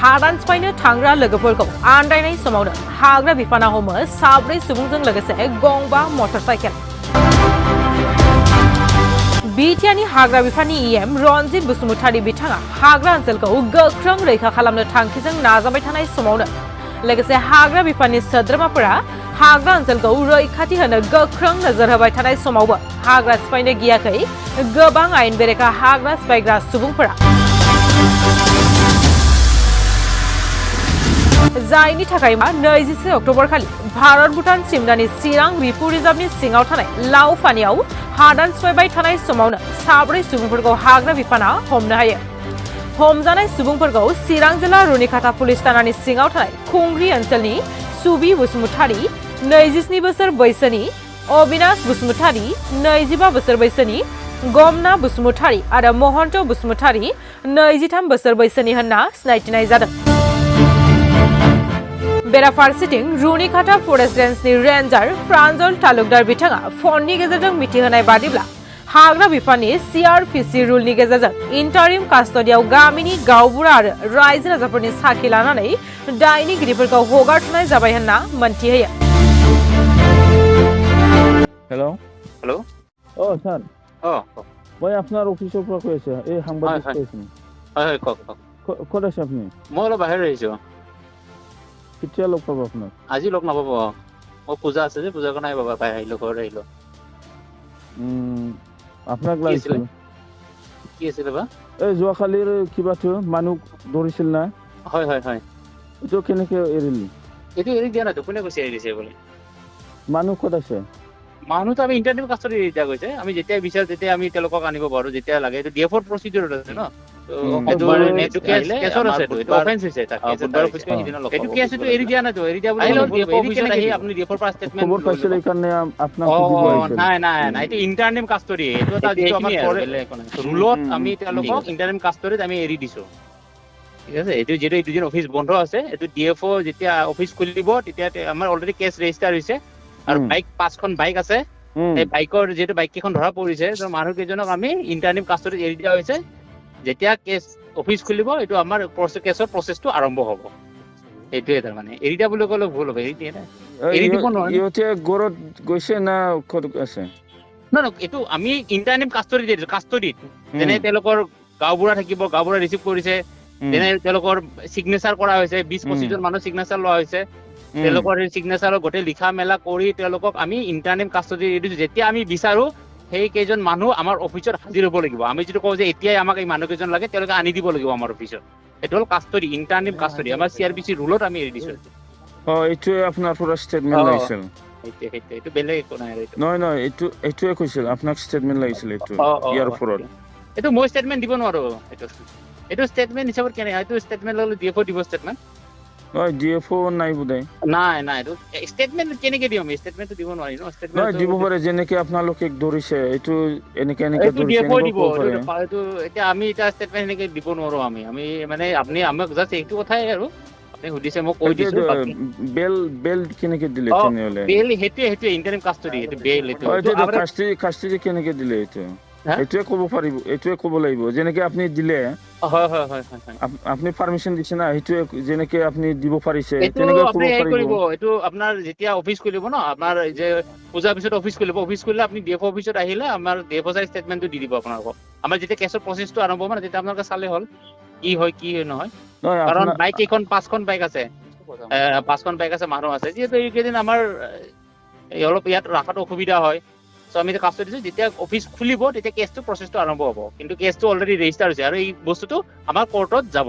हादान सिफायनो थांग्रा लोगोफोरखौ आन्दायनाय समावनो हाग्रा बिफाना हमो 4 सुबुंजों लोगोसे गंबा मटरसाइकेल। बिटिआरनि हाग्रा बिफाननि इएम रनजित बसुमतारी बिथाङा हाग्रा ओनसोलखौ गोख्रों रैखा खालामनो थांखिजों नाजाबाय थानाय समावनो लोगोसे हाग्रा बिफाननि सोद्रोमाफोरा हाग्रा ओनसोलखौ रैखाथि होनो गोख्रों नोजोर होबाय थानाय समावबो हाग्रा सिफायनो गियाखै गोबां आयेन बेरेखा हाग्रा सिफायग्रा सुबुंफोरा। जायनि थाखाय 21 अक्ट'बर खालि भारत भुटान सिमनानि चिरां रिपु रिजार्भनि सिङाव थानाय लावफानियाव हादान सिफायबाय थानाय समावनो 4 सुबुंफोरखौ हाग्रा बिफाना हमनो हायो। हमजानाय सुबुंफोरखौ चिरां जिल्ला रुनिखाता पुलिस थानानि सिङाव थानाय खुंग्रि ओनसोलनि सुबि बसुमतारी 27 बोसोर बैसोनि, अबिनाश बसुमतारी 25 बोसोर बैसोनि, गमना बसुमतारी आरो महन्त बसुमतारी 23 बोसोर बैसोनि होनना सिनायथिनाय जादों। बेराफारसेथिं रुनिखाता फरेस्ट रेन्जनि रेन्जार प्रान्जल तालुकदार बिथाङा फननि गेजेरजों मिथिहोनाय बादिब्ला हाग्रा बिफाननि CRPC रुलनि गेजेरजों इन्टारिम कास्टडियाव गामिनि गावबुरा आरो रायजो राजाफोरनि साखी लानानै दायनिगिरिफोरखौ हगारथ'नाय जाबाय होनना मोनथिहोयो। हेलो हेलो ও স্যার মই আপনার অফিসের পৰা কৈ আছো এই সাংবাদিক কৈছো হয় কওক ক'ত আছে আপুনি মই অলপ বাহিৰ আহিছো কেতিয়া লগ পাব আপোনাক আজি লগ নাপাব মই পূজা আছে যে পূজাৰ কাৰণে বাবা পাই আহিলো ঘৰত আহিলো আপোনাক লাগিছিল কি আছিল বা এই যোৱাকালিৰ কিবাটো মানুহ ধৰিছিল না হয় হয় হয় এইটো কেনেকৈ এৰিলি এইটো এৰি দিয়া নাই কোনে কৈছে এৰি দিছে বুলি মানুহ ক'ত আছে মানুহ তো আমি ইন্টাৰনেট কাষ্টডি দিয়া গৈছে আমি যেতিয়া বিচাৰ তেতিয়া আমি তেওঁলোকক আনিব পাৰো যেতিয়া লাগে এইটো ডিএফৰ প্ৰচিডিউৰ আছে ন ইন্টাৰনেট কাষ্টডি এইটো এটা যিটো আমাৰ ৰুলত আমি তেওঁলোকক ইন্টাৰনেট কাষ্টডিত আমি এৰি দিছো ঠিক আছে এইটো যেটো এই দুজন অফিস বন্ধ আছে এইটো ডিএফও যেতিয়া অফিস খুলিব তেতিয়া আমাৰ অলৰেডি কেছ ৰেজিষ্টাৰ হৈছে আৰু বাইক 5খন বাইক আছে এই বাইকৰ যেটো বাইক কেখন ধৰা পৰিছে তো মানুহ কেজনক আমি ইন্টাৰনেট কাষ্টডিত এৰি দিয়া হৈছে যেতিয়া কেছ অফিস খুলিব এটো আমাৰ কেছৰ প্ৰসেসটো আৰম্ভ হ'ব এইটোৱে তাৰ মানে এৰি দিয়া বুলি ক'লে ভুল হ'ব এৰি দিয়া নাই এৰি দিব নহয় ইহতে গৰত গৈছে না ক'ত আছে না এটো আমি ইন্টাৰনেট কাষ্টডি দিছো কাষ্টডিত যেনে তেওঁলোকৰ গাঁওবুঢ়া থাকিব গাঁওবুঢ়া ৰিসিভ কৰিছে যেনে তেওঁলোকৰ সিগনেচাৰ কৰা হৈছে 20-25 জন মানুহ সিগনেচাৰ লোৱা হৈছে তেওঁলোকৰ সিগনেচাৰৰ গোটে লিখা মেলা কৰি তেওঁলোকক আমি ইন্টাৰনেট কাষ্টডি দিছো যেতিয়া আমি বিচাৰো সেই কেজন মানুহ আমাৰ অফিচত হাজিৰ হ'ব লাগিব আমি যেটো কওঁ যে এতিয়াই আমাক এই মানুহ কেজন লাগে তেওঁলোকে আনি দিব লাগিব আমাৰ অফিচত এটো হল কাষ্টডি ইন্টাৰনেট কাষ্টডি আমাৰ CRPC ৰুলত আমি এৰি দিছো এইটো আপোনাৰ পৰা ষ্টেটমেন্ট লাগিছিল এইটো বেলেগ একো নাই নহয় এইটোৱে কৈছিল আপোনাক ষ্টেটমেন্ট লাগিছিল এইটো ইয়াৰ ওপৰত এইটো মই ষ্টেটমেন্ট দিব নোৱাৰো এইটো ষ্টেটমেন্ট হিচাপত কেনে এইটো ষ্টেটমেন্ট ললে ডিএফও দিব ষ্টেটমেন্ট নহয় ডিএফও নাই বুদাই নাই এইটো ষ্টেটমেন্ট কেনেকৈ দিম ষ্টেটমেন্টটো দিব নোৱাৰি ন ষ্টেটমেন্ট নহয় দিব পাৰে যেনেকৈ আপোনালোকে ধৰিছে এইটো এনেকৈ ধৰিছে এইটো এতিয়া আমি এটা ষ্টেটমেন্ট এনেকৈ দিব নোৱাৰো আমি মানে আপুনি আমাক জাষ্ট এইটো কথাই আৰু আপুনি সুধিছে মই কৈ দিছো বেল কেনেকৈ দিলে তেনেহলে বেল হেতু ইন্টাৰনেট কাষ্টডি এইটো বেল এইটো কাষ্টডি কেনেকৈ দিলে এইটো এইটোৱে ক'ব পাৰিব এইটোৱে ক'ব লাগিব যেনেকৈ আপুনি দিলে হয় আপনি পাৰমিশন দিছে না এইটো যেনেকৈ আপনি দিব পাৰিছে তেনেকৈ ক'ব পাৰিব এইটো আপোনাৰ যেতিয়া অফিস খুলিব ন আপোনাৰ যে পূজা পিছত অফিস খুলিব অফিস খুলিলে আপনি ডিএফও অফিসত আহিলে আমাৰ ডিএফও সাইড ষ্টেটমেন্টটো দি দিব আপোনাক আমাৰ যেতিয়া কেছৰ প্ৰসেসটো আৰম্ভ হ'ব না তেতিয়া আপোনালোকে চালে হ'ল কি হয় কি নহয় কাৰণ বাইক এখন 5খন বাইক আছে 5খন বাইক আছে মানুহ আছে যেটো এই কেদিন আমাৰ অলপ ইয়াত ৰাখাটো অসুবিধা হয় সো আমি কাষ্টডি দিছো যেতিয়া অফিস খুলিব তেতিয়া কেছটো প্ৰসেসটো আৰম্ভ হ'ব কিন্তু কেছটো অলৰেডি ৰেজিষ্টাৰ হৈছে আৰু এই বস্তুটো আমাৰ কোৰ্টত যাব